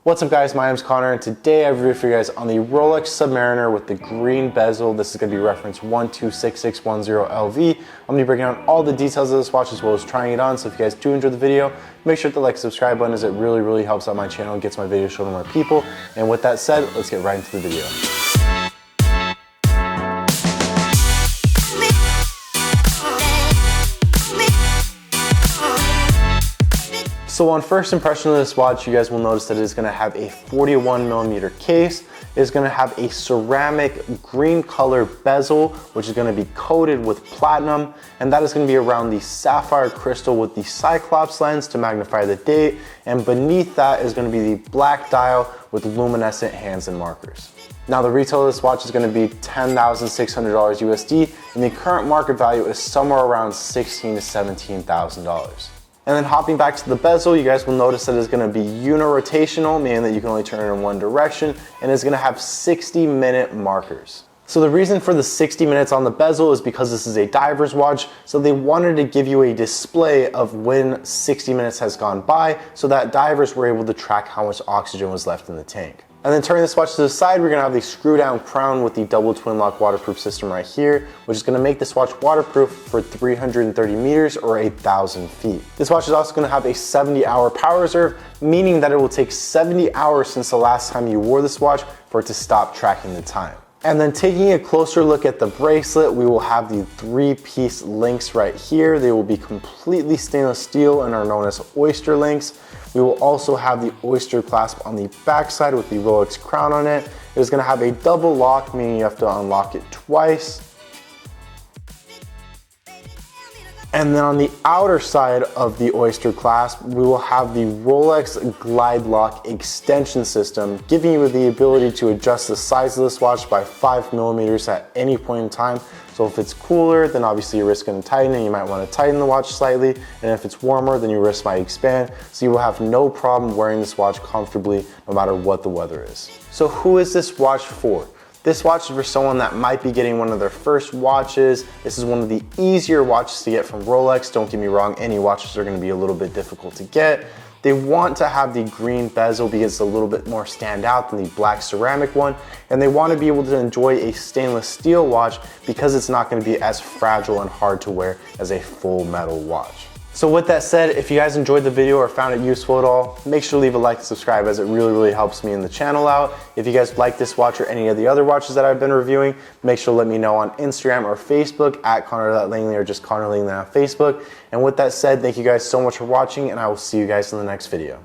What's up guys, my name's Connor and today I have a review for you guys on the Rolex Submariner with the green bezel. This is going to be reference 126610LV. I'm going to be breaking down all the details of this watch as well as trying it on, so if you guys do enjoy the video, make sure to like, subscribe button as it really helps out my channel and gets my videos shown to more people. And with that said, let's get right into the video. So on first impression of this watch, you guys will notice that it is going to have a 41mm case. It is going to have a ceramic green color bezel, which is going to be coated with platinum, and that is going to be around the sapphire crystal with the Cyclops lens to magnify the date, and beneath that is going to be the black dial with luminescent hands and markers. Now the retail of this watch is going to be $10,600 USD, and the current market value is somewhere around $16,000 to $17,000. And then hopping back to the bezel, you guys will notice that it's going to be unirotational, meaning that you can only turn it in one direction, and it's going to have 60-minute markers. So the reason for the 60 minutes on the bezel is because this is a diver's watch, so they wanted to give you a display of when 60 minutes has gone by so that divers were able to track how much oxygen was left in the tank. And then turning this watch to the side, we're going to have the screw down crown with the double twin lock waterproof system right here, which is going to make this watch waterproof for 330 meters or 8,000 feet. This watch is also going to have a 70-hour power reserve, meaning that it will take 70 hours since the last time you wore this watch for it to stop tracking the time. And then taking a closer look at the bracelet, we will have the 3-piece links right here. They will be completely stainless steel and are known as oyster links. We will also have the oyster clasp on the back side with the Rolex crown on it. It is going to have a double lock, meaning you have to unlock it twice. And then on the outer side of the oyster clasp, we will have the Rolex Glide Lock Extension System, giving you the ability to adjust the size of this watch by 5mm at any point in time. So if it's cooler, then obviously your wrist is going to tighten and you might want to tighten the watch slightly. And if it's warmer, then your wrist might expand. So you will have no problem wearing this watch comfortably no matter what the weather is. So who is this watch for? This watch is for someone that might be getting one of their first watches. This is one of the easier watches to get from Rolex. Don't get me wrong, any watches are going to be a little bit difficult to get. They want to have the green bezel because it's a little bit more standout than the black ceramic one, and they want to be able to enjoy a stainless steel watch because it's not going to be as fragile and hard to wear as a full metal watch. So with that said, if you guys enjoyed the video or found it useful at all, make sure to leave a like and subscribe as it really helps me and the channel out. If you guys like this watch or any of the other watches that I've been reviewing, make sure to let me know on Instagram or Facebook at Connor.Langley or just Connor Langley on Facebook. And with that said, thank you guys so much for watching and I will see you guys in the next video.